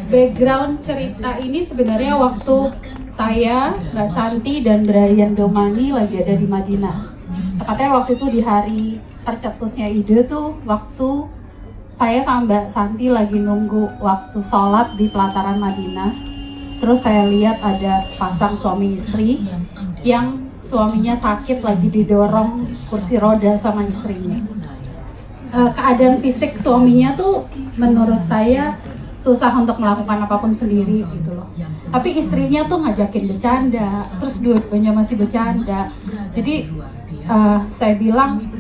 Background cerita ini sebenarnya waktu saya, Mbak Santi, dan Brian Domani lagi ada di Madinah. Tepatnya waktu itu di hari tercetusnya ide tuh, waktu saya sama Mbak Santi lagi nunggu waktu sholat di pelataran Madinah. Terus saya lihat ada sepasang suami istri yang suaminya sakit, lagi didorong kursi roda sama istrinya. Keadaan fisik suaminya tuh menurut saya susah untuk melakukan apapun sendiri gitu loh. Tapi istrinya tuh ngajakin bercanda, terus dua-duanya masih bercanda. Jadi saya bilang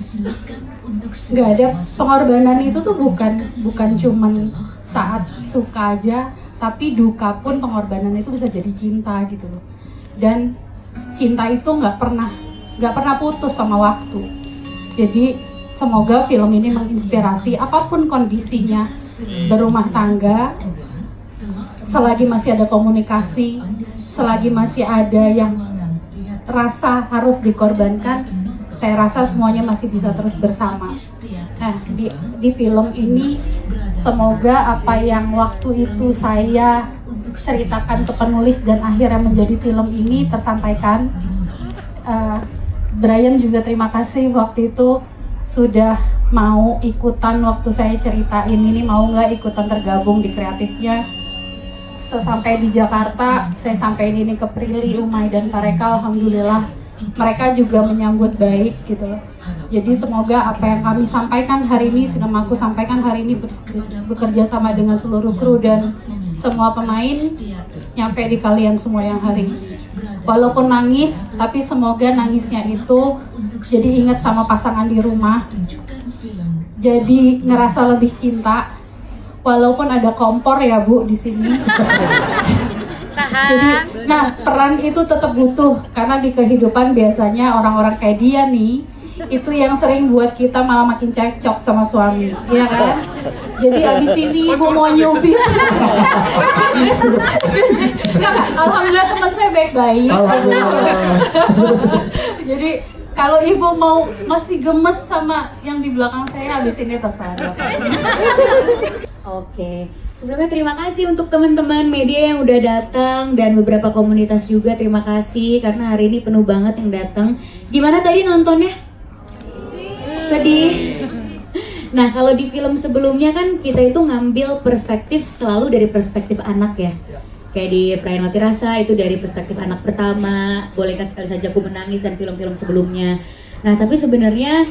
nggak ada pengorbanan itu tuh bukan cuman saat suka aja, tapi duka pun pengorbanan itu bisa jadi cinta gitu loh. Dan cinta itu nggak pernah putus sama waktu. Jadi semoga film ini menginspirasi apapun kondisinya berumah tangga, selagi masih ada komunikasi, selagi masih ada yang rasa harus dikorbankan, saya rasa semuanya masih bisa terus bersama. Nah, di film ini semoga apa yang waktu itu saya ceritakan ke penulis dan akhirnya menjadi film ini tersampaikan. Brian juga terima kasih waktu itu sudah mau ikutan waktu saya ceritain ini, mau nggak ikutan tergabung di kreatifnya. Sesampai di Jakarta, saya sampaikan ini ke Prilly, Umay, dan Pareka. Alhamdulillah mereka juga menyambut baik gitu loh. Jadi semoga apa yang kami sampaikan hari ini, sinemaku sampaikan hari ini, bekerja sama dengan seluruh kru dan semua pemain, nyampe di kalian semua yang hari ini. Walaupun nangis, tapi semoga nangisnya itu jadi ingat sama pasangan di rumah, jadi ngerasa lebih cinta. Walaupun ada kompor ya Bu di sini. Jadi, nah peran itu tetap butuh, karena di kehidupan biasanya orang-orang kayak dia nih, itu yang sering buat kita malah makin cekcok sama suami, ya kan? Jadi abis ini Ibu mau nyubit. Alhamdulillah teman saya baik-baik. Jadi kalau Ibu mau masih gemes sama yang di belakang saya, abis ini terserah. Oke. Sebelumnya terima kasih untuk teman-teman media yang udah datang dan beberapa komunitas juga, terima kasih karena hari ini penuh banget yang datang. Gimana tadi nontonnya? Sedih. Nah, kalau di film sebelumnya kan kita itu ngambil perspektif selalu dari perspektif anak ya. Kayak di Perayaan Mati Rasa itu dari perspektif anak pertama, Bolehkah Sekali Saja Aku Menangis, dan film-film sebelumnya. Nah, tapi sebenarnya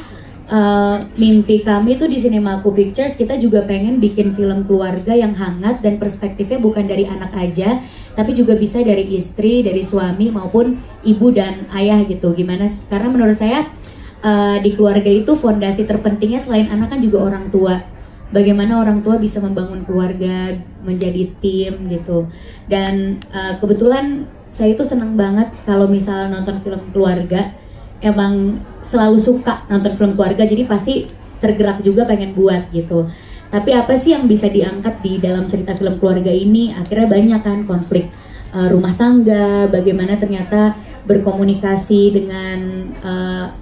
mimpi kami tuh di Cinemaku Pictures, kita juga pengen bikin film keluarga yang hangat dan perspektifnya bukan dari anak aja, tapi juga bisa dari istri, dari suami maupun ibu dan ayah gitu. Gimana? Karena menurut saya di keluarga itu fondasi terpentingnya selain anak kan juga orang tua. Bagaimana orang tua bisa membangun keluarga menjadi tim gitu. Dan kebetulan saya itu senang banget kalau misalnya nonton film keluarga. Emang selalu suka nonton film keluarga, jadi pasti tergerak juga pengen buat gitu. Tapi apa sih yang bisa diangkat di dalam cerita film keluarga ini? Akhirnya banyak kan konflik rumah tangga, bagaimana ternyata berkomunikasi dengan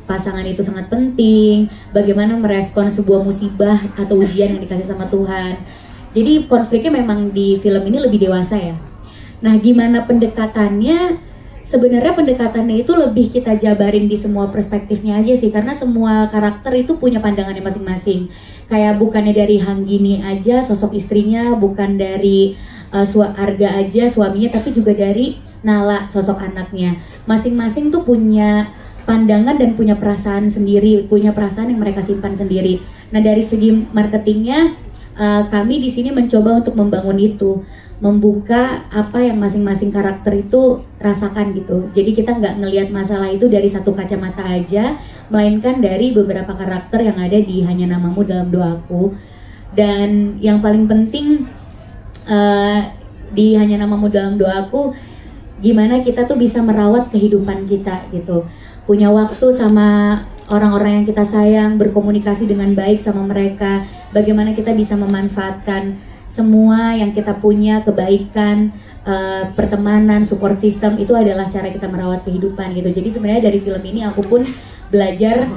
pasangan itu sangat penting, bagaimana merespon sebuah musibah atau ujian yang dikasih sama Tuhan. Jadi konfliknya memang di film ini lebih dewasa ya. Nah, gimana pendekatannya? Sebenarnya pendekatannya itu lebih kita jabarin di semua perspektifnya aja sih, karena semua karakter itu punya pandangannya masing-masing. Kayak bukannya dari Hanggini aja sosok istrinya, bukan dari Arga aja suaminya, tapi juga dari Nala sosok anaknya. Masing-masing tuh punya pandangan dan punya perasaan sendiri, punya perasaan yang mereka simpan sendiri. Nah, dari segi marketingnya kami di sini mencoba untuk membangun itu, membuka apa yang masing-masing karakter itu rasakan gitu. Jadi kita nggak ngelihat masalah itu dari satu kacamata aja, melainkan dari beberapa karakter yang ada di Hanya Namamu Dalam Doaku. Dan yang paling penting di Hanya Namamu Dalam Doaku, gimana kita tuh bisa merawat kehidupan kita gitu. Punya waktu sama orang-orang yang kita sayang, berkomunikasi dengan baik sama mereka, bagaimana kita bisa memanfaatkan semua yang kita punya, kebaikan, pertemanan, support system, itu adalah cara kita merawat kehidupan gitu. Jadi sebenarnya dari film ini aku pun belajar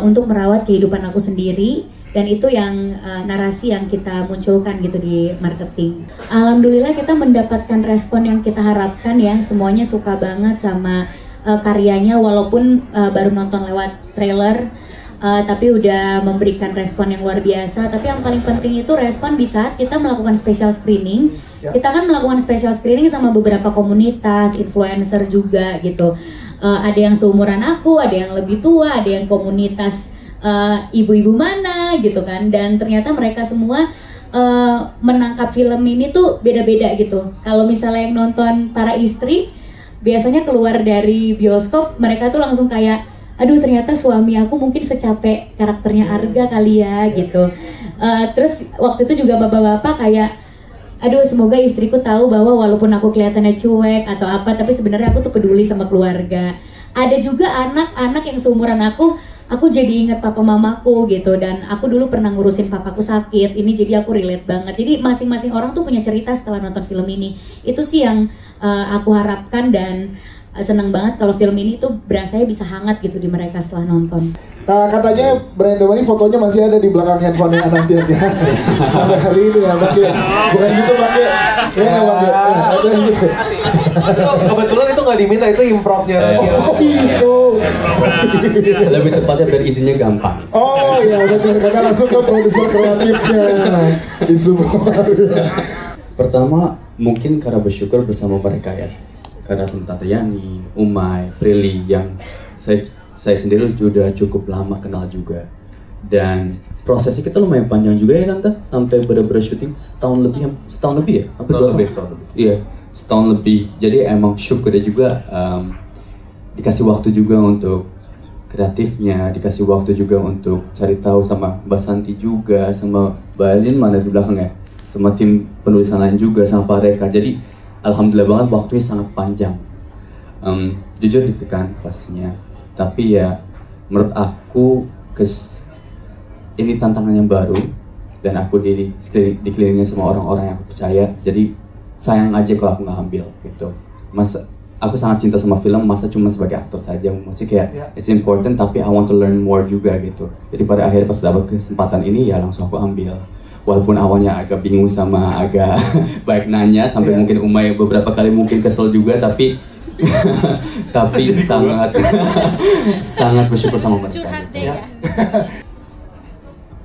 untuk merawat kehidupan aku sendiri dan itu yang narasi yang kita munculkan gitu di marketing. Alhamdulillah kita mendapatkan respon yang kita harapkan ya, semuanya suka banget sama karyanya walaupun baru nonton lewat trailer, tapi udah memberikan respon yang luar biasa. Tapi yang paling penting itu respon di saat kita melakukan special screening. Kita kan melakukan special screening sama beberapa komunitas, influencer juga gitu. Ada yang seumuran aku, ada yang lebih tua, ada yang komunitas ibu-ibu mana gitu kan, dan ternyata mereka semua menangkap film ini tuh beda-beda gitu. Kalau misalnya yang nonton para istri biasanya keluar dari bioskop mereka tuh langsung kayak, aduh ternyata suami aku mungkin secapek karakternya Arga kali ya gitu. Terus waktu itu juga bapak-bapak kayak, aduh semoga istriku tahu bahwa walaupun aku kelihatannya cuek atau apa, tapi sebenarnya aku tuh peduli sama keluarga. Ada juga anak-anak yang seumuran aku jadi inget papa mamaku gitu, dan aku dulu pernah ngurusin papaku sakit, ini jadi aku relate banget. Jadi masing-masing orang tuh punya cerita setelah nonton film ini. Itu sih yang aku harapkan, dan senang banget kalau film ini tuh berasanya bisa hangat gitu di mereka setelah nonton. Nah, katanya Brian Domani fotonya masih ada di belakang handphonenya anak dia sampai hari ini ya, Bang. Bukan gitu, Bang. Ya, Bang. Ada gitu. Kebetulan itu nggak diminta, itu improvnya lagi. Oh, gitu. Lebih tepatnya biar izinnya gampang. Oh iya, benar. Karena langsung ke produser kreatifnya di semua. Pertama, mungkin karena bersyukur bersama mereka ya. Karena sama Tante Yani, Umay, Prilly yang saya sendiri sudah cukup lama kenal juga. Dan prosesnya kita lumayan panjang juga ya Tante, sampai benar-benar syuting setahun lebih ya? Setahun lebih. Iya, setahun lebih. Jadi emang syukurnya juga dikasih waktu juga untuk kreatifnya, dikasih waktu juga untuk cari tahu sama Mbak Santi juga, sama Mbak Alin mana di belakang ya, sama tim penulisan lain juga, sama Pak Reka. Jadi alhamdulillah banget waktunya sangat panjang. Jujur ditekan pastinya, tapi ya menurut aku ini tantangan yang baru, dan aku dikelilingi sama orang-orang yang aku percaya. Jadi sayang aja kalau aku nggak ambil gitu. Masa aku sangat cinta sama film, masa cuma sebagai aktor saja. Maksudnya kayak it's important, tapi I want to learn more juga gitu. Jadi pada akhirnya pas dapat kesempatan ini ya langsung aku ambil. Walaupun awalnya agak bingung sama agak baik nanya, sampai mungkin Umay beberapa kali mungkin kesel juga, tapi tapi sangat bersyukur sama mereka. Curhat gitu. deh ya.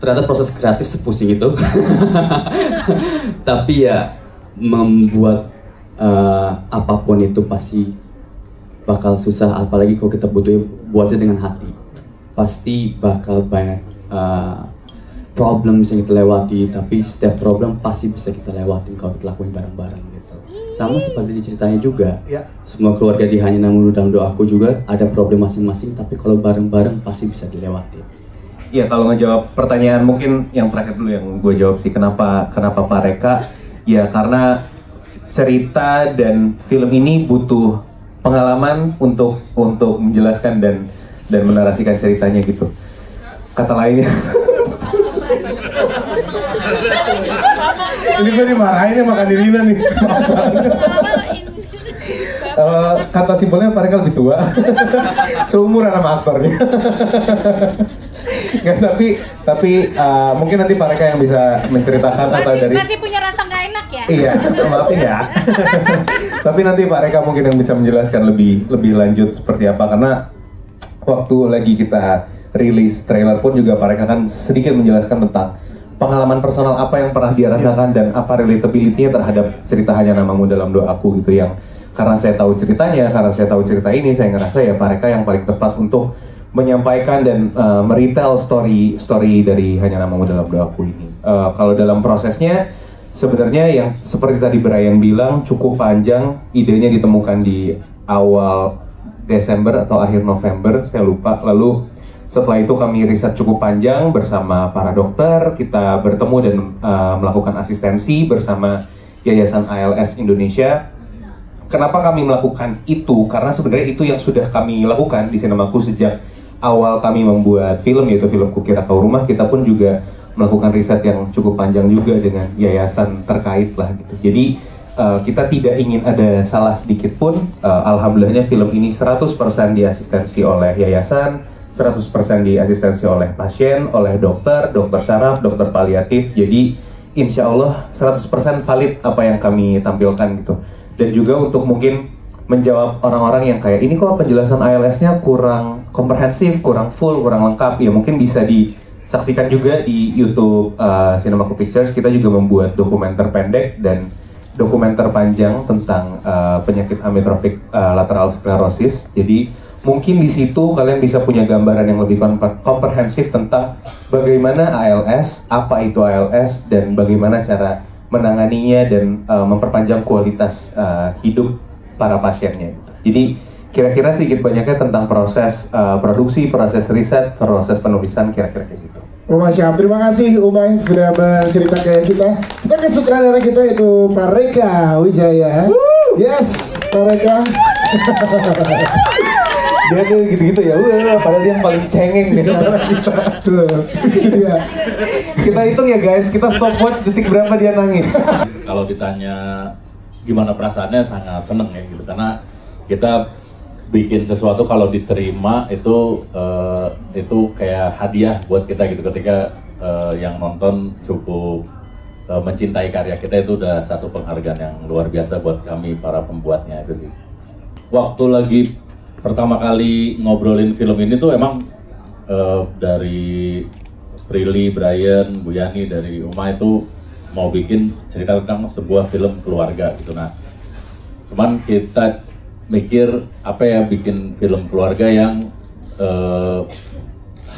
Ternyata proses kreatif sepusing itu. Tapi ya membuat apapun itu pasti bakal susah, apalagi kalau kita buatnya dengan hati. Pasti bakal banyak problem yang kita lewati, tapi setiap problem pasti bisa kita lewatin kalau kita lakuin bareng-bareng gitu. Sama seperti di ceritanya juga, semua keluarga di Hanya Namun dalam Doaku juga ada problem masing-masing, tapi kalau bareng-bareng pasti bisa dilewati. Iya, kalau ngejawab pertanyaan mungkin yang terakhir dulu yang gue jawab sih, kenapa Pak Reka? Ya karena cerita dan film ini butuh pengalaman untuk menjelaskan dan menarasikan ceritanya gitu. Kata lainnya. Ini gue dimarahin makan di Lina nih. Kata simpelnya Pak Reka lebih tua. Seumuran sama aktornya. Nggak, tapi mungkin nanti Pak Reka yang bisa menceritakan atau dari Masih punya rasa nggak enak ya? Iya, maafin ya. Tapi nanti Pak Reka mungkin yang bisa menjelaskan lebih lanjut seperti apa, karena waktu lagi kita rilis trailer pun juga Pak Reka kan sedikit menjelaskan tentang pengalaman personal apa yang pernah dia rasakan dan apa relatability-nya terhadap cerita Hanya Namamu Dalam Doaku gitu, yang karena saya tahu ceritanya, karena saya tahu cerita ini, saya ngerasa ya Pak Reka yang paling tepat untuk menyampaikan dan meretell story dari Hanya Namamu Dalam Doaku ini. Kalau dalam prosesnya sebenarnya yang seperti tadi Brian bilang cukup panjang, idenya ditemukan di awal Desember atau akhir November, saya lupa. Lalu setelah itu kami riset cukup panjang bersama para dokter, kita bertemu dan melakukan asistensi bersama Yayasan ALS Indonesia. Kenapa kami melakukan itu? Karena sebenarnya itu yang sudah kami lakukan di Sinemaku sejak awal kami membuat film, yaitu film Kukira Kau Rumah. Kita pun juga melakukan riset yang cukup panjang juga dengan yayasan terkait lah gitu. Jadi kita tidak ingin ada salah sedikit pun. Alhamdulillahnya film ini 100% diasistensi oleh yayasan, 100% diasistensi oleh pasien, oleh dokter syaraf, dokter paliatif. Jadi insya Allah 100% valid apa yang kami tampilkan gitu. Dan juga untuk mungkin menjawab orang-orang yang kayak ini kok penjelasan ALS-nya kurang komprehensif, kurang full, kurang lengkap, ya mungkin bisa disaksikan juga di YouTube Cinemaku Pictures. Kita juga membuat dokumenter pendek dan dokumenter panjang tentang penyakit amyotrophic lateral sclerosis. Jadi mungkin di situ kalian bisa punya gambaran yang lebih komprehensif tentang bagaimana ALS, apa itu ALS, dan bagaimana cara menanganinya dan memperpanjang kualitas hidup para pasiennya. Jadi kira-kira sedikit banyaknya tentang proses produksi, proses riset, proses penulisan, kira-kira kayak gitu. Masya Allah, terima kasih Umay sudah bercerita ke kita. Kita ke sutradara kita itu Pak Reka Wijaya. Yes, Pak Reka. Dia tuh gitu-gitu ya, padahal dia yang paling cengeng nih kita. Tuh, iya. Kita hitung ya guys, kita stopwatch detik berapa dia nangis. Kalau ditanya gimana perasaannya, sangat seneng ya gitu, karena kita bikin sesuatu kalau diterima itu kayak hadiah buat kita gitu, ketika yang nonton cukup mencintai karya kita, itu udah satu penghargaan yang luar biasa buat kami para pembuatnya itu sih. Waktu lagi pertama kali ngobrolin film ini tuh emang dari Prilly, Brian, Bu Yani, dari Uma itu mau bikin cerita tentang sebuah film keluarga gitu. Nah, cuman kita mikir apa ya, bikin film keluarga yang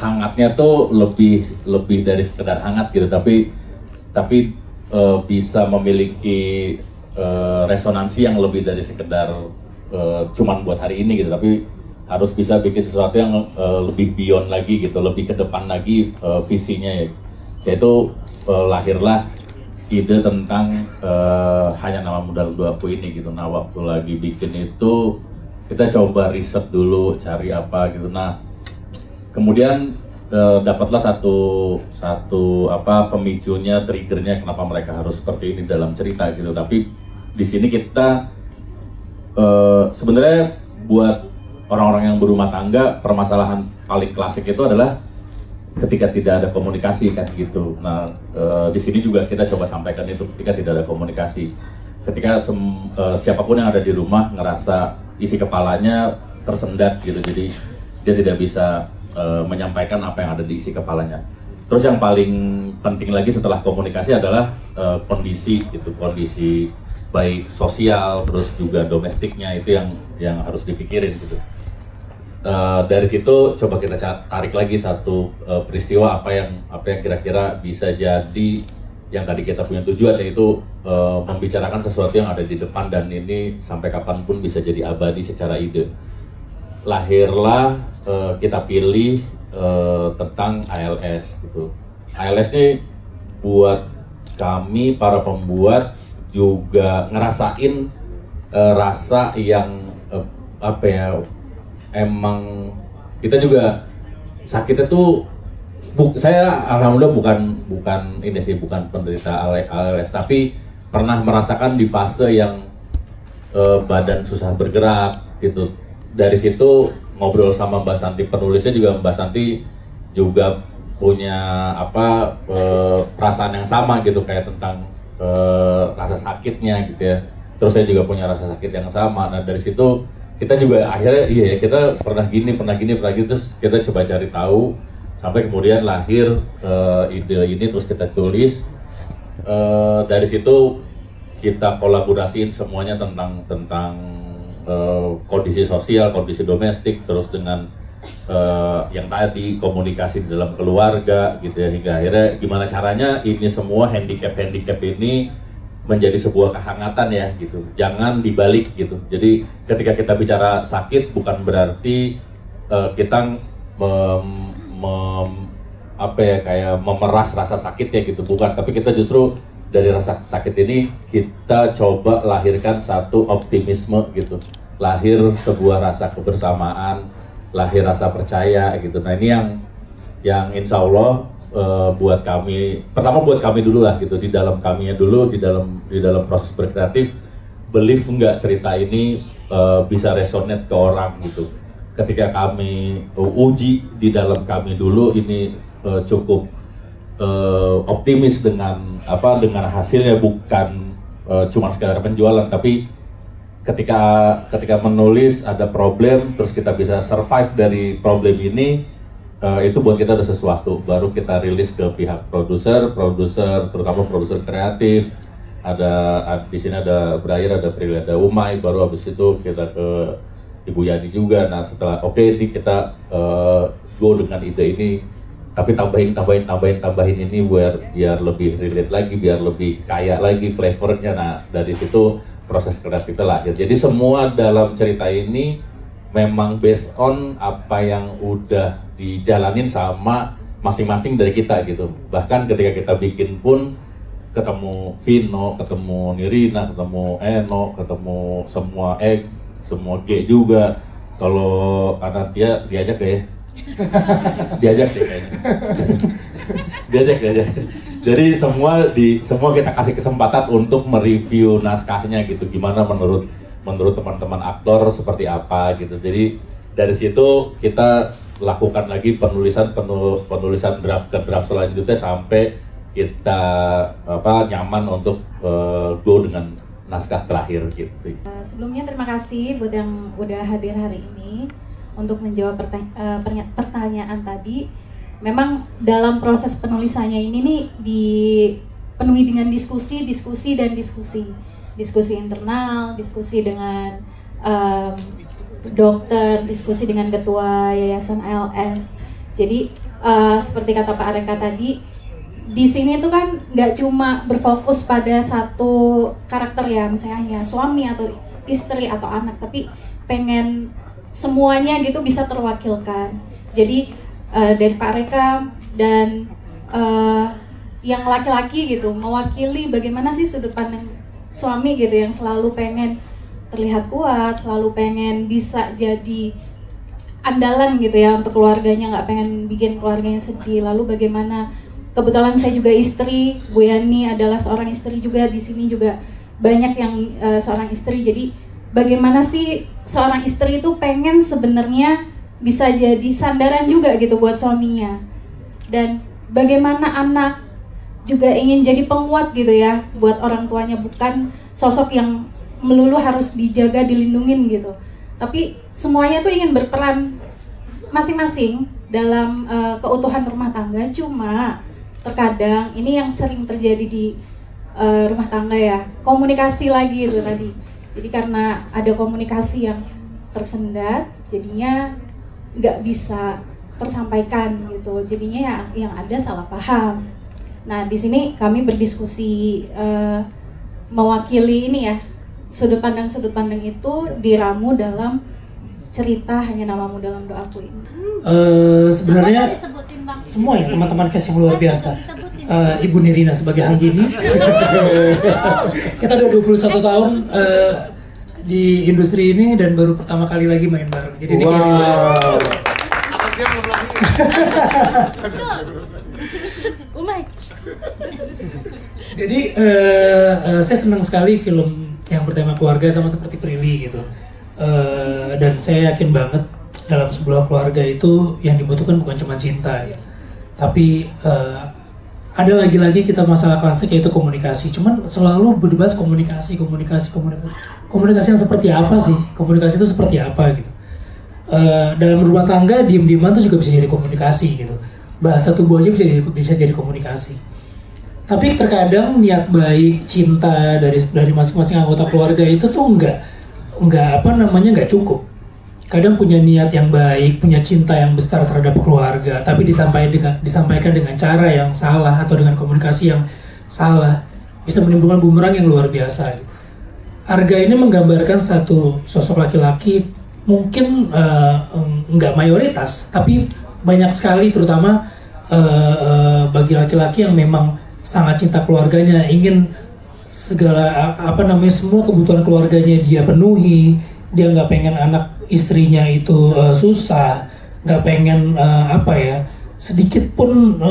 hangatnya tuh lebih dari sekedar hangat gitu, tapi bisa memiliki resonansi yang lebih dari sekedar cuman buat hari ini gitu, tapi harus bisa bikin sesuatu yang lebih beyond lagi gitu, lebih ke depan lagi visinya ya. Yaitu lahirlah ide tentang Hanya Nama Modal Duaku ini gitu. Nah, waktu lagi bikin itu kita coba riset dulu, cari apa gitu. Nah, kemudian dapatlah satu pemicunya, triggernya kenapa mereka harus seperti ini dalam cerita gitu. Tapi di sini kita sebenarnya buat orang-orang yang berumah tangga, permasalahan paling klasik itu adalah ketika tidak ada komunikasi kan gitu. Nah, di sini juga kita coba sampaikan itu, ketika tidak ada komunikasi, ketika siapapun yang ada di rumah ngerasa isi kepalanya tersendat gitu, jadi dia tidak bisa menyampaikan apa yang ada di isi kepalanya. Terus yang paling penting lagi setelah komunikasi adalah kondisi gitu, kondisi baik sosial terus juga domestiknya, itu yang harus dipikirin gitu. Dari situ coba kita tarik lagi satu peristiwa apa yang kira-kira bisa jadi yang tadi kita punya tujuan, yaitu membicarakan sesuatu yang ada di depan dan ini sampai kapanpun bisa jadi abadi secara ide. Lahirlah kita pilih tentang ALS gitu. ALS ini buat kami para pembuat juga ngerasain rasa yang emang kita juga sakitnya tuh saya alhamdulillah bukan penderita ALS, tapi pernah merasakan di fase yang badan susah bergerak gitu. Dari situ ngobrol sama Mbak Santi, penulisnya juga Mbak Santi juga punya perasaan yang sama gitu, kayak tentang rasa sakitnya gitu ya. Terus saya juga punya rasa sakit yang sama. Nah, dari situ kita juga akhirnya kita pernah gini terus kita coba cari tahu sampai kemudian lahir ide ini, terus kita tulis. Dari situ kita kolaborasiin semuanya tentang kondisi sosial, kondisi domestik, terus dengan yang tadi komunikasi di dalam keluarga gitu ya, hingga akhirnya gimana caranya ini semua handicap ini menjadi sebuah kehangatan ya gitu, jangan dibalik gitu. Jadi ketika kita bicara sakit bukan berarti kita memeras rasa sakit ya gitu, bukan, tapi kita justru dari rasa sakit ini kita coba lahirkan satu optimisme gitu, lahir sebuah rasa kebersamaan, lahir rasa percaya gitu. Nah, ini yang insya Allah buat kami, pertama buat kami dulu lah gitu, di dalam kaminya dulu, di dalam proses berkreatif, believe nggak cerita ini bisa resonate ke orang gitu. ketika kami uji di dalam kami dulu ini cukup optimis dengan hasilnya, bukan cuma sekedar penjualan, tapi ketika menulis ada problem terus kita bisa survive dari problem ini, itu buat kita ada sesuatu. Baru kita rilis ke pihak produser terutama produser kreatif. Di sini ada Brian, ada Prilly, ada Umay. Baru habis itu kita ke Ibu Yani juga. Nah setelah ini kita go dengan ide ini, tapi tambahin ini biar lebih relate lagi, biar lebih kaya lagi flavornya. Nah dari situ proses kreatifnya lahir. Jadi semua dalam cerita ini memang based on apa yang udah dijalanin sama masing-masing dari kita gitu. Bahkan ketika kita bikin pun ketemu Vino, ketemu Nirina, ketemu Eno, ketemu semua G juga. Kalau Anantia diajak deh. Diajak deh kayaknya. diajak. Jadi semua kita kasih kesempatan untuk mereview naskahnya gitu. Gimana menurut teman-teman aktor seperti apa gitu. Jadi dari situ kita lakukan lagi penulisan draft ke draft selanjutnya sampai kita nyaman untuk go dengan naskah terakhir gitu sih. Sebelumnya terima kasih buat yang udah hadir hari ini untuk menjawab pertanyaan tadi. Memang dalam proses penulisannya ini nih dipenuhi dengan diskusi internal, diskusi dengan dokter, diskusi dengan ketua yayasan ALS. Jadi seperti kata Pak Areka tadi, di sini tuh kan nggak cuma berfokus pada satu karakter ya, misalnya suami atau istri atau anak, tapi pengen semuanya gitu bisa terwakilkan. Jadi dari Pak Areka dan yang laki-laki gitu mewakili bagaimana sih sudut pandang suami gitu yang selalu pengen terlihat kuat, selalu pengen bisa jadi andalan gitu ya untuk keluarganya, nggak pengen bikin keluarganya sedih. Lalu bagaimana, kebetulan saya juga istri, Bu Yani adalah seorang istri juga, di sini juga banyak yang seorang istri. Jadi bagaimana sih seorang istri itu pengen sebenarnya bisa jadi sandaran juga gitu buat suaminya, dan bagaimana anak juga ingin jadi penguat gitu ya buat orang tuanya, bukan sosok yang melulu harus dijaga, dilindungin gitu, tapi semuanya tuh ingin berperan masing-masing dalam keutuhan rumah tangga. Cuma terkadang ini yang sering terjadi di rumah tangga ya, komunikasi lagi itu tadi. Jadi karena ada komunikasi yang tersendat, jadinya nggak bisa tersampaikan gitu, jadinya yang ada salah paham. Nah di sini kami berdiskusi mewakili ini ya, sudut pandang itu diramu dalam cerita Hanya Namamu Dalam Doaku ini. Sebenarnya semua ya teman-teman cast yang luar biasa. Ibu Nirina sebagai Anggini. Kita udah 21 tahun di industri ini dan baru pertama kali lagi main bareng. Jadi ini Jadi saya senang sekali film yang bertema keluarga sama seperti Prilly gitu. Dan saya yakin banget dalam sebuah keluarga itu yang dibutuhkan bukan cuma cinta gitu. Tapi ada lagi-lagi kita masalah klasik yaitu komunikasi. Cuman selalu berdebas komunikasi yang seperti apa sih? Komunikasi itu seperti apa gitu. Dalam rumah tangga diem-dieman tuh juga bisa jadi komunikasi gitu. Bahasa tubuh aja bisa jadi komunikasi. Tapi terkadang niat baik, cinta dari masing-masing anggota keluarga itu tuh nggak cukup. Kadang punya niat yang baik, punya cinta yang besar terhadap keluarga, tapi disampaikan dengan cara yang salah atau dengan komunikasi yang salah, bisa menimbulkan bumerang yang luar biasa. Arga ini menggambarkan satu sosok laki-laki, mungkin nggak mayoritas, tapi banyak sekali, terutama bagi laki-laki yang memang sangat cinta keluarganya, ingin segala semua kebutuhan keluarganya dia penuhi. Dia nggak pengen anak istrinya itu susah, nggak pengen sedikit pun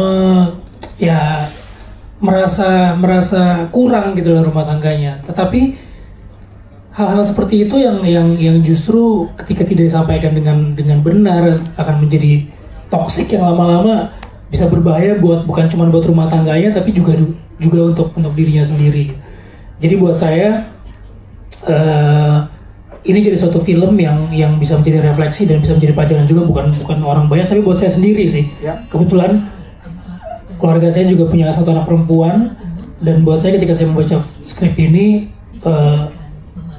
merasa kurang gitu dalam rumah tangganya. Tetapi hal-hal seperti itu yang justru ketika tidak disampaikan dengan benar akan menjadi toksik yang lama-lama bisa berbahaya bukan cuma buat rumah tangganya tapi juga untuk dirinya sendiri. Jadi buat saya ini jadi suatu film yang bisa menjadi refleksi dan bisa menjadi pelajaran juga bukan orang banyak tapi buat saya sendiri sih. Kebetulan keluarga saya juga punya satu anak perempuan dan buat saya ketika saya membaca skrip ini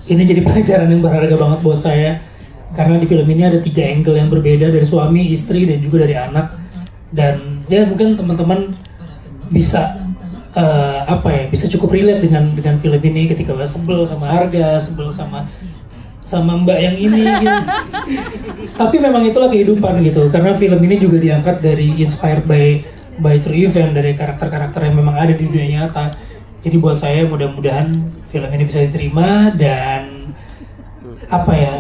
jadi pelajaran yang berharga banget buat saya karena di film ini ada 3 angle yang berbeda dari suami, istri dan juga dari anak. Dan ya mungkin teman-teman bisa bisa cukup relate dengan film ini ketika sebel sama harga, sebel sama mbak yang ini gitu. Tapi memang itulah kehidupan gitu karena film ini juga diangkat dari inspired by true event dari karakter-karakter yang memang ada di dunia nyata. Jadi buat saya mudah-mudahan film ini bisa diterima dan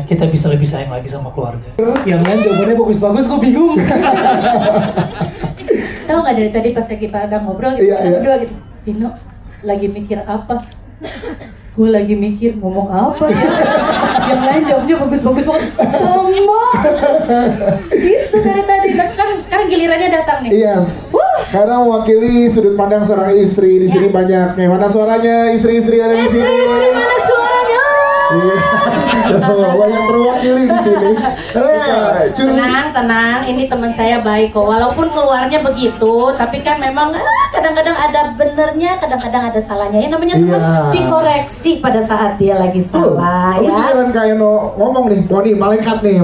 kita bisa lebih sayang lagi sama keluarga. Yang lain jawabannya bagus-bagus, gue bingung. Tahu nggak dari tadi pas lagi pada ngobrol gitu, berdua gitu, Vino lagi mikir apa? Gue lagi mikir ngomong apa ya? Yang lain jawabnya bagus-bagus banget. Semua itu dari tadi. Nah, sekarang gilirannya datang nih. Yes. Karena mewakili sudut pandang seorang istri di sini banyak nih. Mana suaranya istri-istri ada di sini? Istri mana suaranya? Banyak terwakili di sini. Tenang, ini teman saya baik kok. Walaupun keluarnya begitu, tapi kan memang kadang-kadang ada benernya, kadang-kadang ada salahnya. Yang namanya teman dikoreksi pada saat dia lagi salah. Tapi jangan kayak ngomong nih, malaikat nih.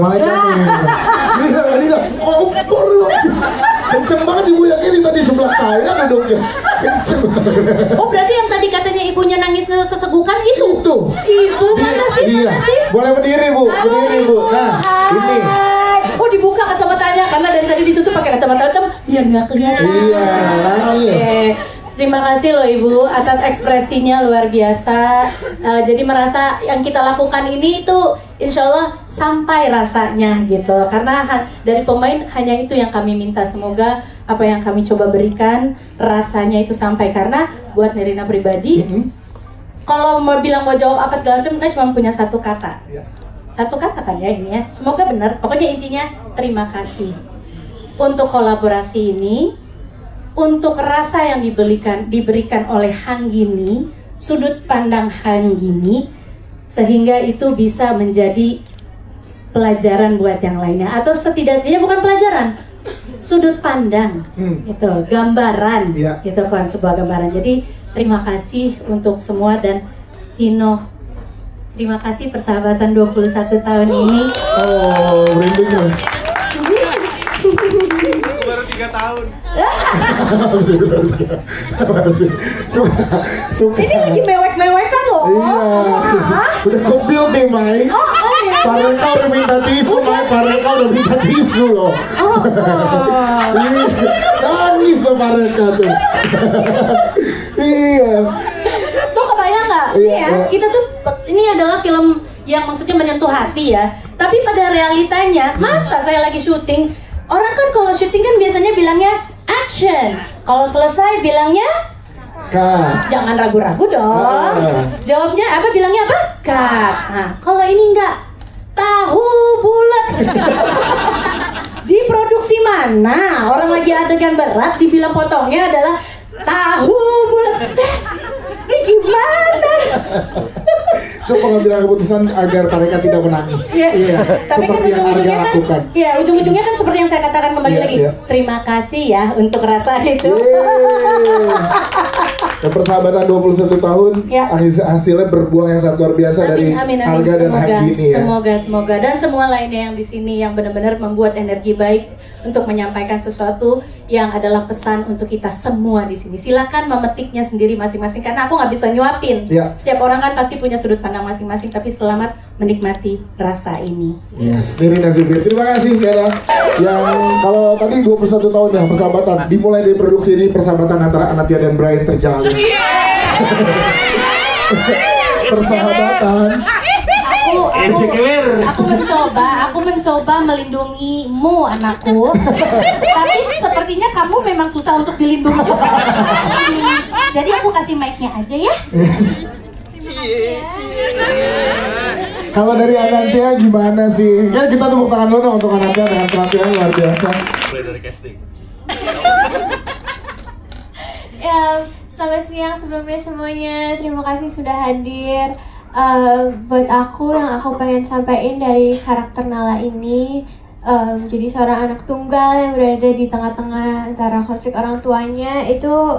Ini kenceng banget ibu yang ini tadi sebelah saya duduknya. Kenceng banget. Oh berarti yang tadi katanya ibunya nangis sesegukan itu? Ibu mana sih? Boleh berdiri bu, Nah, ini. Oh dibuka kacamatanya karena dari tadi ditutup pakai kacamata hitam biar nggak kelihatan. Iya, nangis. Terima kasih loh Ibu atas ekspresinya luar biasa. Jadi merasa yang kita lakukan ini itu insya Allah sampai rasanya gitu. Karena dari pemain hanya itu yang kami minta. Semoga apa yang kami coba berikan rasanya itu sampai. Karena buat Nirina pribadi, kalau mau jawab apa segala macam, cuma punya satu kata. Satu kata kan ya ini ya. Semoga benar. Pokoknya intinya terima kasih untuk kolaborasi ini. Untuk rasa yang diberikan oleh Hanggini, sudut pandang Hanggini, sehingga itu bisa menjadi pelajaran buat yang lainnya, atau setidaknya bukan pelajaran, sudut pandang, itu gambaran, itu kan sebuah gambaran. Jadi terima kasih untuk semua dan Vino, terima kasih persahabatan 21 tahun ini. Oh, merinding. Baru 3 tahun. Suka. Ini lagi mewek-mewekan loh. Iya. Udah kopil deh, Mai. Pareka udah minta tisu, Mai. Pareka udah minta tisu loh. Ini nangis loh Pareka tuh. Iya. Tuh kebayang nggak? Kita tuh ini adalah film yang maksudnya menyentuh hati ya. Tapi pada realitanya, masa saya lagi syuting, orang kan kalau syuting kan biasanya bilangnya action. Kalau selesai bilangnya Cut. Jangan ragu-ragu dong. Jawabnya apa? Bilangnya apa? Cut. Nah, kalau ini enggak, tahu bulat. Di produksi mana orang lagi adegan berat dibilang potongnya adalah tahu bulat. Ini gimana? Itu pengambilan keputusan agar mereka tidak menangis. Iya. Tapi kan ujung-ujungnya kan, ujung-ujungnya kan seperti yang saya katakan kembali lagi. Terima kasih ya untuk rasa itu. Dan persahabatan 21 tahun, hasilnya berbuah yang sangat luar biasa dari Harga dan Hanggini ya. Semoga dan semua lainnya yang di sini yang benar-benar membuat energi baik untuk menyampaikan sesuatu yang adalah pesan untuk kita semua di sini. Silakan memetiknya sendiri masing-masing karena aku nggak bisa nyuapin. Setiap orang kan pasti punya sudut pandang masing-masing, tapi selamat menikmati rasa ini. Yes, Nirina Zubir. Terima kasih ya. Yang kalau tadi 21 tahun ya persahabatan, dimulai dari produksi ini persahabatan antara Anatia dan Brian terjalin. Persahabatan. Aku mencoba melindungimu anakku. Tapi sepertinya kamu memang susah untuk dilindungi. Jadi aku kasih mic-nya aja ya. Kalau dari Anantia gimana sih? Ya kita tepuk tangan dulu dong untuk Anantia dengan penampilan luar biasa. Mulai dari casting. Ya, selamat siang sebelumnya semuanya. Terima kasih sudah hadir. Buat aku yang aku pengen sampaikan dari karakter Nala ini, jadi seorang anak tunggal yang berada di tengah-tengah antara konflik orang tuanya, itu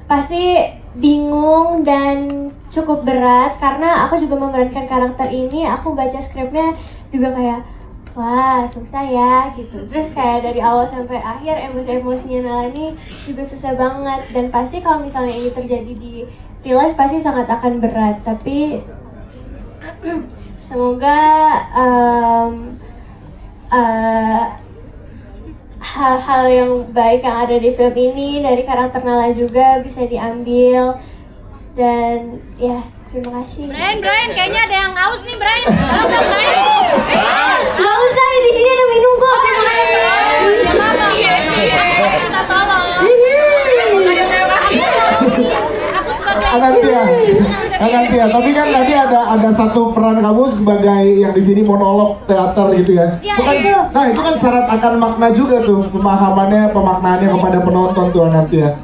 pasti bingung dan cukup berat. Karena aku juga memerankan karakter ini, aku baca skripnya juga kayak wah susah ya gitu. Terus kayak dari awal sampai akhir emosi-emosinya Nala ini juga susah banget. Dan pasti kalau misalnya ini terjadi di real life pasti sangat akan berat. Tapi semoga hal-hal yang baik yang ada di film ini dari karakter Nala juga bisa diambil. Dan ya, terima kasih. Brian, kayaknya ada yang haus nih, Brian. Halo, Brian. Haus. Gak usah, di sini ada minum kok. Kita tolong. Aku sebagai Anantia, tapi kan tadi ada satu peran kamu sebagai yang di sini monolog teater gitu ya. Iya, Itu kan, itu. nah itu kan syarat akan makna juga tuh, pemahamannya, pemaknaannya kepada penonton tuh Anantia.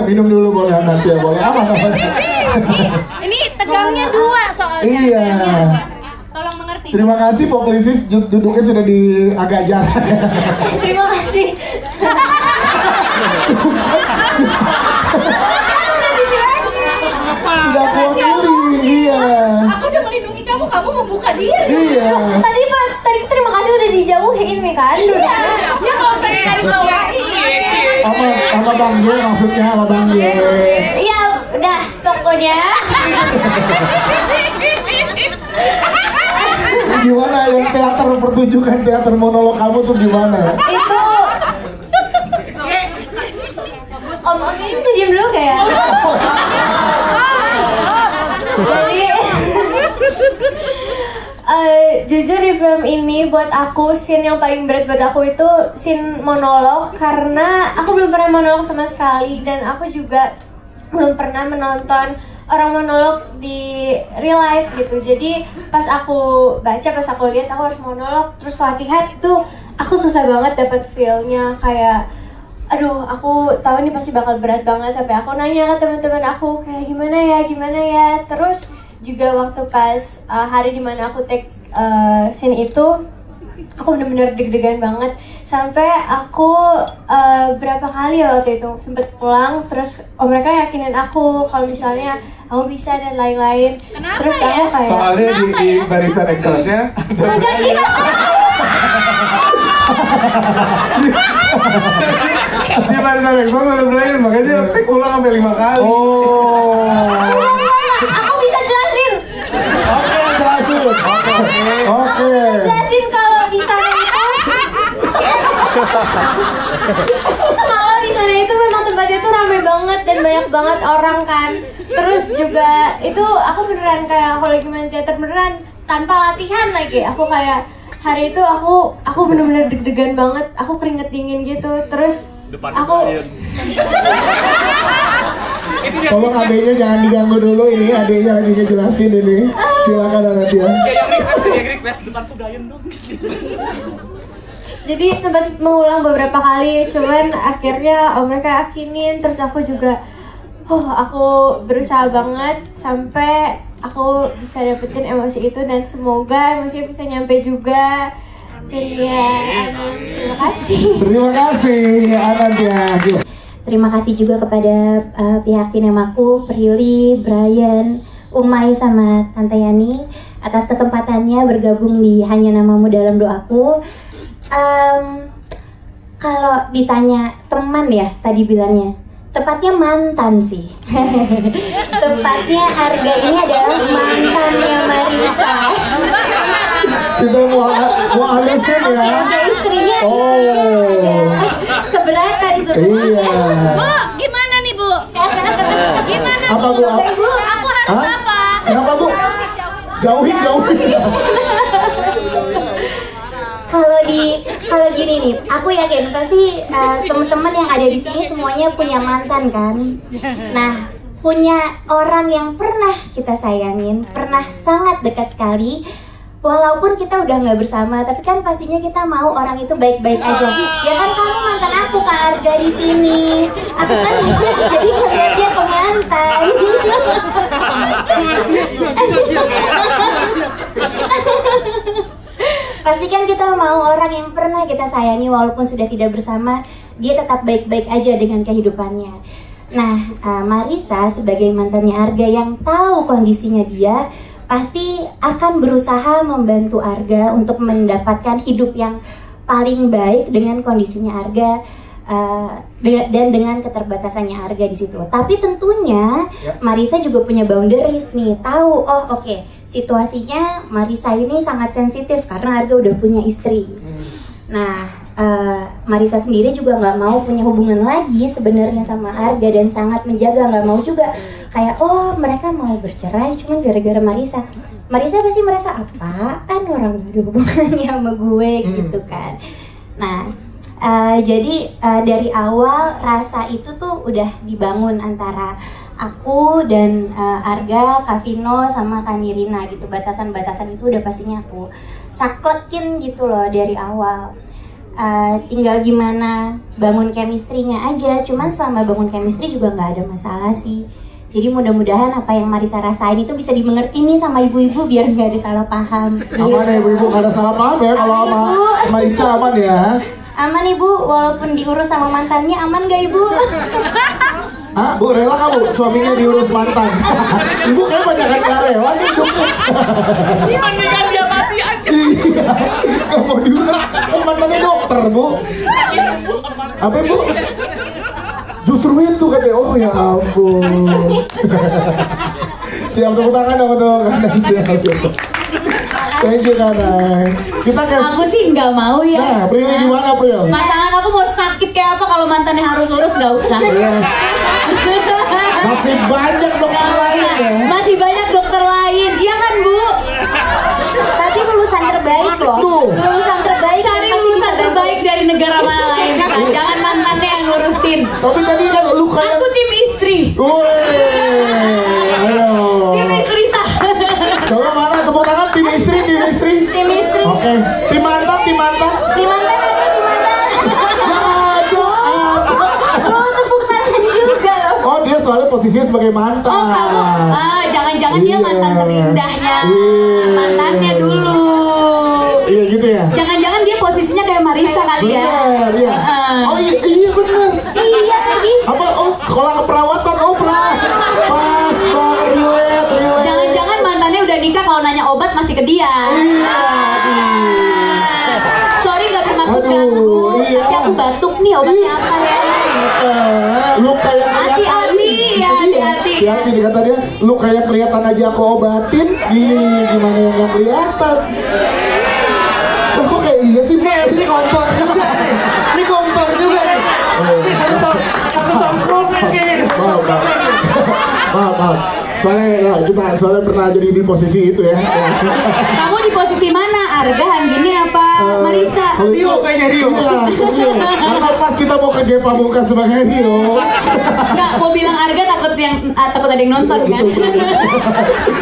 Minum dulu boleh Anantia, boleh apa namanya? Ini tegangnya dua soalnya. Iya. Tolong mengerti. Terima kasih Publicis, duduknya sudah di agak jarak. Terima kasih. Sudah mewakili, iya. Aku udah melindungi kamu membuka diri. Iya. Tadi terima kasih udah dijauhin nih kan. Iya. Ya kalau saya dari bawah. Sama Bang G maksudnya, sama Bang G. Iya, udah pokoknya. Gimana yang teater pertunjukan teater monolog kamu tuh gimana? Itu Om ini bisa diem dulu gak ya? Jadi jujur di film ini buat aku scene yang paling berat buat aku itu scene monolog. Karena aku belum pernah monolog sama sekali. Dan aku juga belum pernah menonton orang monolog di real life gitu. Jadi pas aku baca, pas aku lihat aku harus monolog terus latihan, itu aku susah banget dapat feel-nya. Kayak aduh, aku tahu ini pasti bakal berat banget. Sampai aku nanya ke teman-teman aku kayak gimana ya. Terus juga waktu pas hari dimana aku take scene itu, aku bener-bener deg-degan banget. Sampai aku berapa kali ya waktu itu sempet pulang, terus mereka yakinin aku kalau misalnya aku bisa dan lain-lain. Terus aku kayak Soalnya di barisan Excel-nya agak gitu. di barisan Excel udah belain, makanya dia ulang sampai 5 kali. Oh. Aku bisa jelasin. Oke, jelasin. Oke. Jelasin kalau di sana itu. Kalau di sana itu memang tempatnya tuh ramai banget dan banyak banget orang kan. Terus juga itu aku beneran kayak kalau lagi main teater beneran tanpa latihan lagi. Aku kayak hari itu aku bener-bener deg-degan banget. Aku keringet dingin gitu. Terus aku Tolong adeknya jangan diganggu dulu, ini adeknya lagi ngejelasin ini. Silakan Anantia. jadi sempat mengulang beberapa kali, cuman akhirnya mereka yakinin. Terus aku juga aku berusaha banget sampai aku bisa dapetin emosi itu. Dan semoga emosinya bisa nyampe juga. Dan ya, terima kasih. Terima kasih Anantia. Terima kasih juga kepada pihak Sinemaku, Prilly, Brian, Umay, sama Tante Yani atas kesempatannya bergabung di Hanya Namamu Dalam Doaku. Kalau ditanya teman ya, tadi bilangnya, tepatnya mantan sih. Tepatnya Arga ini adalah mantannya Marisa. Kita mau alisin ya. Ada istrinya. Oh. Keberatan sebenarnya. Iya. Bu, gimana nih Bu? Gimana Apa, Bu? Bu? Aku harus Hah? apa? Kenapa Bu? Jauhin. Kalau gini nih, aku yakin pasti teman-teman yang ada di sini semuanya punya mantan kan. Nah, punya orang yang pernah kita sayangin, pernah sangat dekat sekali. walaupun kita udah nggak bersama, tapi kan pastinya kita mau orang itu baik-baik aja. Ya kan kamu mantan aku Kak Arga di sini. Aku kan jadi ngeliat dia ke mantan. Pasti kan kita mau orang yang pernah kita sayangi walaupun sudah tidak bersama, dia tetap baik-baik aja dengan kehidupannya. Nah, Marissa sebagai mantannya Arga yang tahu kondisinya dia, pasti akan berusaha membantu Arga untuk mendapatkan hidup yang paling baik dengan kondisinya Arga dan dengan keterbatasannya Arga di situ. Tapi tentunya Marissa juga punya boundaries nih, tahu oke, situasinya Marissa ini sangat sensitif karena Arga udah punya istri. Nah, Marissa sendiri juga nggak mau punya hubungan lagi sebenarnya sama Arga dan sangat menjaga, nggak mau juga kayak mereka mau bercerai cuman gara-gara Marissa. Marissa pasti merasa apaan orang gak ada hubungannya sama gue gitu kan. Nah, jadi dari awal rasa itu tuh udah dibangun antara aku dan Arga, Kak Vino sama Kak Nirina gitu. Batasan-batasan itu udah pastinya aku saklekin gitu loh dari awal. Tinggal gimana bangun chemistry-nya aja. Cuman selama bangun chemistry juga nggak ada masalah sih. Jadi mudah-mudahan apa yang Marissa rasain itu bisa dimengerti nih sama ibu-ibu biar nggak ada salah paham. Aman ya ibu-ibu, nggak ada salah paham ya kalau sama Ica aman ya. Aman ibu, walaupun diurus sama mantannya aman gak ibu? Bu rela kamu suaminya diurus mantan? Ibu kayak banyak yang rela nih hidupnya. Mendingan dia mati aja. Iya, gak mau diurus, kan mantannya dokter bu. Apa ibu? Justru itu kan ya, oh ya ampun. Siap tepuk tangan dong untuk Kanai, siap. Thank you Kanai. Kita Aku sih nggak mau ya. Nah, Prilly gimana Pril? Pasangan aku mau sakit kayak apa kalau mantannya harus urus nggak usah. Yes. Masih banyak dokter lain ya. Masih banyak dokter lain, iya kan Bu? Tapi lulusan terbaik loh. Lulusan terbaik. Cari lulusan terbaik dari negara mana lain. Jangan mantannya yang ngurusin. Tapi tadi kan lu kayak. Aku tim istri. Ayo. Tim istri sah. Coba mana tepuk tangan tim istri, tim istri. Tim istri. Oke. Tim mantan, tim mantan. Tim mantan ada tim mantan. Lo tepuk tangan juga loh. Oh dia soalnya posisinya sebagai mantan. Oh kamu, jangan-jangan dia mantan terindahnya, mantannya dulu. Iya gitu ya. Jangan-jangan dia posisinya kayak Marissa kali ya. Bener, iya. Oh iya bener. Iya lagi. Apa? Oh sekolah keperawatan, pas banget relate. Jangan-jangan mantannya udah nikah kalau nanya obat masih ke dia. Sorry nggak bermaksud ganggu. Iya. Tapi aku batuk nih obatnya apa ya? Gitu. Lu kayak hati-hati ya, hati-hati. Hati-hati nih kata dia. Lu kayak kelihatan aja aku obatin. Gimana yang nggak kelihatan? Lah kok kayak iya sih? Ini kompor juga nih. Ini kompor juga nih. Ini satu tongkrongan kayaknya. Maaf. Soalnya pernah jadi di posisi itu ya. Kamu di posisi mana? Arga, Hanggini apa Marissa? Rio kayaknya Rio. Iya, Rio. Karena pas kita mau ke G Pamungkas sebagai Rio. Enggak, mau bilang Arga takut ada yang nonton kan?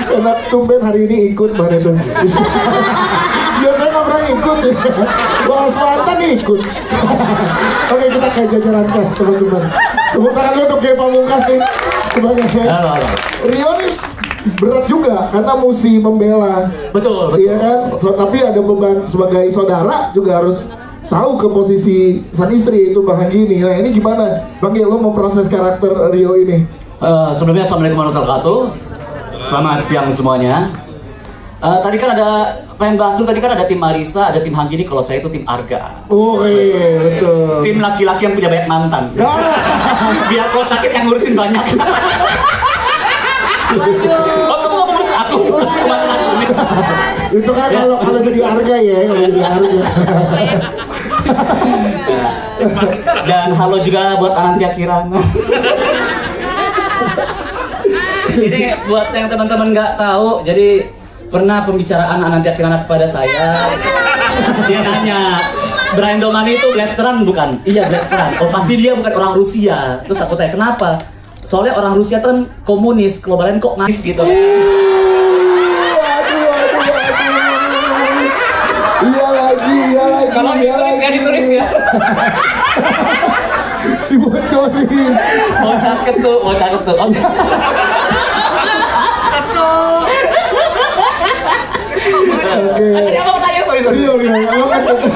Karena tumben hari ini ikut mana itu. Biasanya nggak pernah ikut ya. Bahas mantan ikut. Oke kita kayak jajaran tes teman-teman. Tepuk tangan lu untuk G Pamungkas nih. Sebagai Rio nih berat juga karena mesti membela. Betul. Iya kan? Tapi ada beban sebagai saudara juga harus tahu ke posisi sang istri itu Hanggini. Nah ini gimana? Bang lo memproses karakter Rio ini? Sebelumnya Assalamualaikum warahmatullahi wabarakatuh. Selamat siang semuanya. Tadi kan ada pengen bahas dulu, tadi kan ada tim Marissa, ada tim Hanggini, kalau saya itu tim Arga. Oh iya betul. Tim laki-laki yang punya banyak mantan. Biar kalau sakit yang ngurusin banyak. Oh kamu ngomong ngurus aku. Itu kan kalau jadi Arga ya, kalau jadi Arga. Dan halo juga buat Anantia Kirana. Jadi buat yang teman-teman nggak tahu, jadi pernah pembicaraan Anantia Kirana kepada saya. Dia nanya, Brian Domani itu blasteran bukan? Iya blasteran. Oh pasti dia bukan orang Rusia. Terus aku tanya kenapa? Soalnya orang Rusia tuh kan komunis, kalau Brian kok nangis gitu. cakep tuh. Oke. Tadi apa pertanyaan? Sorry. Rio.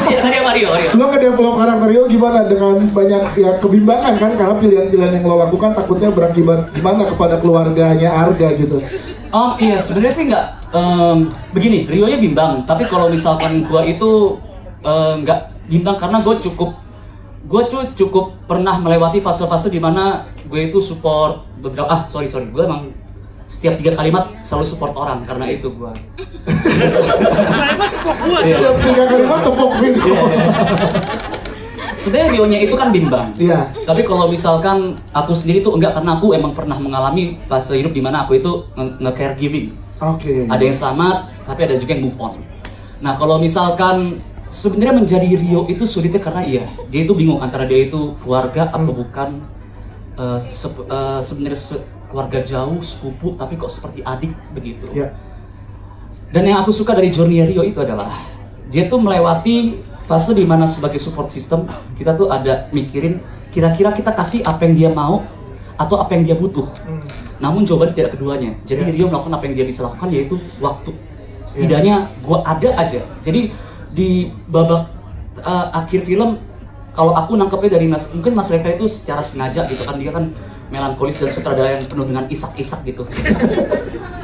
Tadi apa Rio? Lo nge-develop karakter Rio gimana dengan banyak ya kebimbangan kan karena pilihan-pilihan yang lo lakukan takutnya berakibat gimana kepada keluarganya Arga gitu. Iya sebenarnya sih nggak begini, Rio nya bimbang. Tapi kalau misalkan gua itu nggak bimbang karena gue cukup pernah melewati fase-fase di mana gue itu support beberapa. Gue emang setiap 3 kalimat selalu support orang karena itu gue. Setiap 3 kalimat tepuk video. Sebenarnya Rio-nya itu kan bimbang. Iya. Tapi kalau misalkan aku sendiri tuh enggak karena aku emang pernah mengalami fase hidup di mana aku itu nge-caregiving. Oke. Ada yang selamat, tapi ada juga yang move on. Nah, kalau misalkan sebenarnya menjadi Rio itu sulitnya karena dia itu bingung antara dia itu keluarga atau bukan sebenarnya keluarga jauh, sepupu, tapi kok seperti adik begitu. Yeah. Dan yang aku suka dari journey Rio itu adalah dia tuh melewati fase di mana sebagai support system kita tuh ada mikirin kira-kira kita kasih apa yang dia mau atau apa yang dia butuh. Namun jawabannya tidak keduanya. Jadi Rio melakukan apa yang dia bisa lakukan yaitu waktu. Setidaknya gua ada aja. Jadi di babak akhir film kalau aku nangkepnya dari mungkin Mas Reka itu secara sengaja gitu kan, dia kan melankolis dan sutradara yang penuh dengan isak-isak gitu.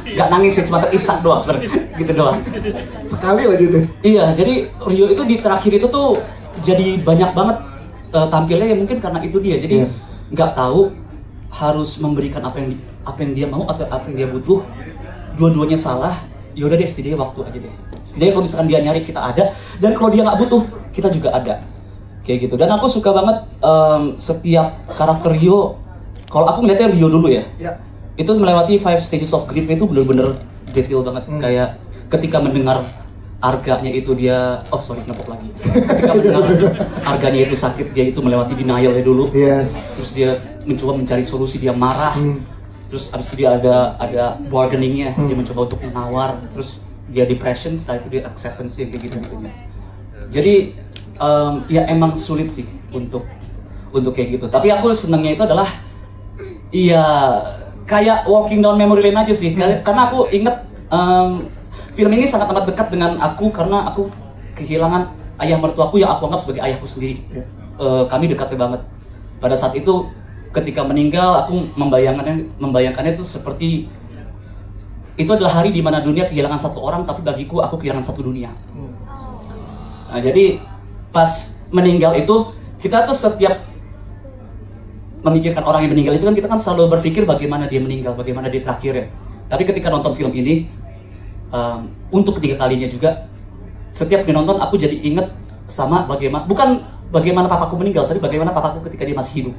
Gak nangis ya, cuma terisak doang, gitu doang. Sekali lagi tuh. Iya, jadi Rio itu di terakhir itu tuh jadi banyak banget tampilnya ya mungkin karena itu dia. Jadi nggak tahu harus memberikan apa yang dia mau atau apa yang dia butuh. Dua-duanya salah. Yaudah deh, setidaknya waktu aja deh. Setidaknya kalau misalkan dia nyari kita ada, dan kalau dia nggak butuh kita juga ada. Kayak gitu. Dan aku suka banget setiap karakter Rio. Kalau aku ngeliatnya Rio dulu ya. Itu melewati 5 stages of grief itu bener-bener detail banget. Kayak ketika mendengar Arganya itu dia, nepok lagi. Ketika mendengar Arganya itu sakit, dia itu melewati denial-nya dulu. Terus dia mencoba mencari solusi, dia marah. Terus abis itu dia ada bargaining-nya, dia mencoba untuk menawar. Terus dia depression, setelah itu dia acceptance yang kayak gitu-gitunya. Jadi ya emang sulit sih untuk kayak gitu. Tapi aku senangnya itu adalah kayak walking down memory lane aja sih. Karena aku inget film ini sangat amat dekat dengan aku karena aku kehilangan ayah mertuaku yang aku anggap sebagai ayahku sendiri. Kami dekatnya banget. Pada saat itu ketika meninggal aku membayangkannya itu seperti itu adalah hari di mana dunia kehilangan satu orang, tapi bagiku aku kehilangan satu dunia. Nah, jadi pas meninggal itu kita tuh setiap memikirkan orang yang meninggal itu kan kita kan selalu berpikir bagaimana dia meninggal, bagaimana dia terakhir ya. Tapi ketika nonton film ini untuk ketiga kalinya juga setiap nonton aku jadi inget sama bukan bagaimana papaku meninggal, tapi bagaimana papaku ketika dia masih hidup.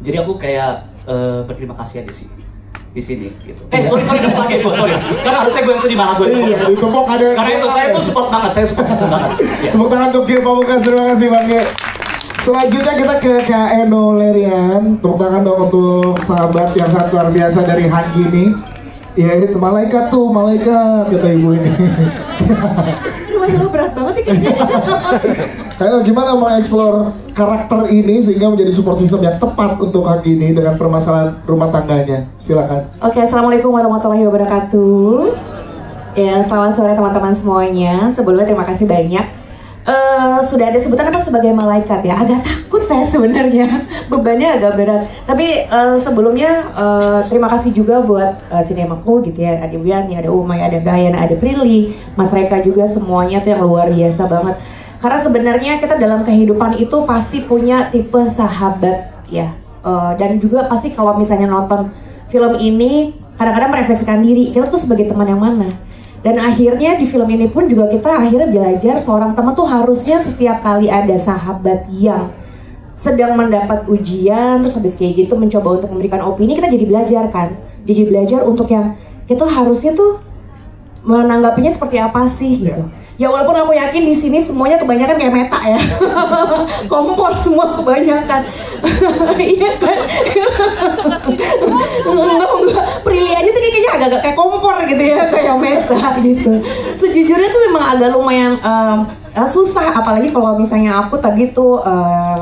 Jadi aku kayak berterima kasih aja sih di sini gitu. Sorry lagi gue, sorry. Karena harusnya gue yang sedih malah gue. Karena itu saya tuh support banget, saya support banget. Tepuk tangan untuk Gil Pamungkas, terima kasih Bang Ge. Selanjutnya kita ke Kak Eno Lerian. Tepuk tangan dong untuk sahabat yang sangat luar biasa dari Hanggini. Ya itu malaikat kata ibu ini. Rumahnya berat banget ya kayaknya. Eno gimana mau explore karakter ini sehingga menjadi support system yang tepat untuk Hanggini dengan permasalahan rumah tangganya? Silakan. Oke, assalamualaikum warahmatullahi wabarakatuh. Ya, selamat sore teman-teman semuanya. Sebelumnya terima kasih banyak. Sudah ada sebutan apa sebagai malaikat ya? Agak takut saya sebenarnya, bebannya agak berat. Tapi sebelumnya terima kasih juga buat Cinemaku gitu ya. Ada Wiani, ada Umay, ada Brian, ada Prilly, Mas Reka juga, semuanya tuh yang luar biasa banget. Karena sebenarnya kita dalam kehidupan itu pasti punya tipe sahabat ya. Dan juga pasti kalau misalnya nonton film ini kadang-kadang merefleksikan diri kita tuh sebagai teman yang mana. Dan akhirnya di film ini pun juga kita akhirnya belajar seorang teman tuh harusnya setiap kali ada sahabat yang sedang mendapat ujian terus habis kayak gitu mencoba untuk memberikan opini, kita jadi belajar kan. Jadi belajar untuk yang kita harusnya tuh menanggapinya seperti apa sih gitu. Ya walaupun aku yakin di sini semuanya kebanyakan kayak Meta ya. Kompor semua kebanyakan. Iya kan? Enggak. Prilly aja tuh kayaknya agak-agak kayak kompor gitu ya, kayak Meta gitu. Sejujurnya tuh memang agak lumayan susah, apalagi kalau misalnya aku tadi tuh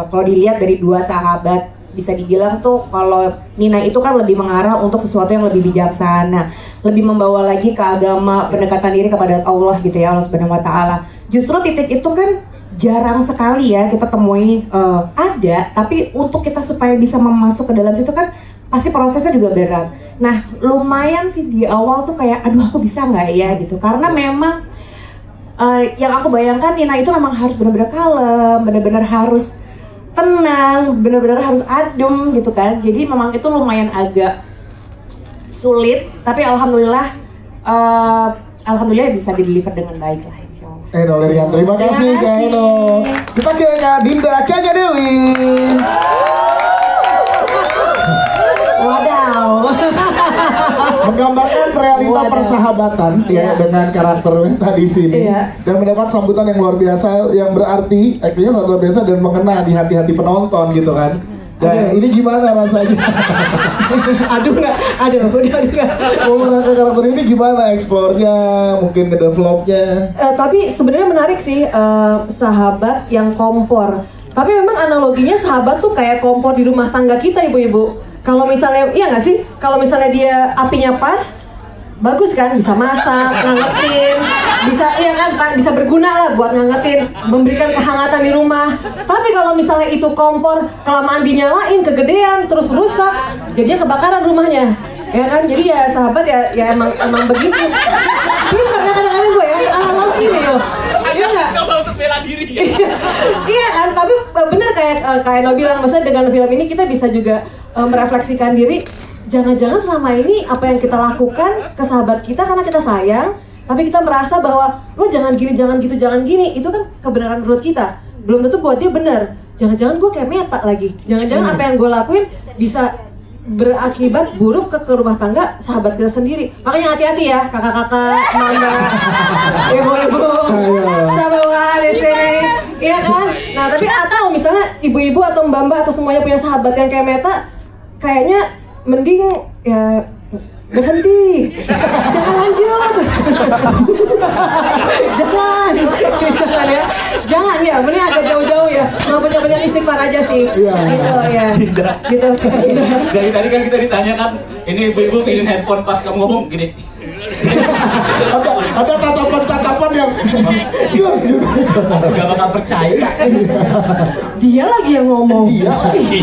kalau dilihat dari dua sahabat bisa dibilang tuh kalau Nina itu kan lebih mengarah untuk sesuatu yang lebih bijaksana, lebih membawa lagi ke agama, pendekatan diri kepada Allah gitu ya, Allah Subhanahu wa taala. Justru titik itu kan jarang sekali ya kita temui, ada, tapi untuk kita supaya bisa masuk ke dalam situ kan pasti prosesnya juga berat. Nah, lumayan sih di awal tuh kayak aduh aku bisa nggak ya gitu, karena memang yang aku bayangkan Nina itu memang harus benar-benar kalem, benar-benar harus tenang, benar-benar harus adem gitu kan. Jadi memang itu lumayan agak sulit, tapi alhamdulillah bisa di-deliver dengan baik lah insyaallah. Eno Lerian, terima kasih Kak Eno. Kita ke Kak Dinda, Kak Dewi. Wadaw. Menggambarkan realita persahabatan ya dengan karakter Wenta di sini dan mendapat sambutan yang luar biasa, yang berarti akhirnya sangat luar biasa dan mengena di hati-hati penonton gitu kan. Dan ini gimana rasanya? Aduh enggak. Mau merangkai karakter ini gimana eksplornya, mungkin ke developnya? Tapi sebenarnya menarik sih, sahabat yang kompor. Tapi memang analoginya sahabat tuh kayak kompor di rumah tangga kita ibu-ibu. Kalau misalnya, iya nggak sih? Kalau misalnya dia apinya pas, bagus kan? Bisa masak, ngangetin, bisa iya kan? Bisa berguna lah buat ngangetin, memberikan kehangatan di rumah. Tapi kalau misalnya itu kompor kelamaan dinyalain, kegedean, terus rusak, jadinya kebakaran rumahnya, ya kan? Jadi ya sahabat ya emang begitu. Pintar ya kadang-kadang gue ya, analogi nih loh. Iya nggak? Coba untuk bela diri. Iya kan? Tapi bener kayak Eno bilang, maksudnya dengan film ini kita bisa juga merefleksikan diri, jangan-jangan selama ini apa yang kita lakukan ke sahabat kita karena kita sayang, tapi kita merasa bahwa lo jangan gini, jangan gitu, jangan gini, itu kan kebenaran menurut kita, belum tentu buat dia benar. Jangan-jangan gue kayak meta lagi, jangan-jangan apa yang gue lakuin bisa berakibat buruk ke rumah tangga sahabat kita sendiri. Makanya hati-hati ya kakak-kakak, mama, ibu-ibu, sahabat di sini, iya kan? Nah tapi atau misalnya ibu-ibu atau mbak-mbak atau semuanya punya sahabat yang kayak meta, kayaknya mending ya berhenti, jangan lanjut, jangan ya, mending agak jauh-jauh ya, nggak punya istighfar aja sih, gitu ya, gitu. Dari tadi kan kita ditanyakan, ini ibu-ibu pilih handphone pas kamu ngomong gini. Ada tatapan yang gak bakal percaya. Dia lagi yang ngomong. Dia lagi.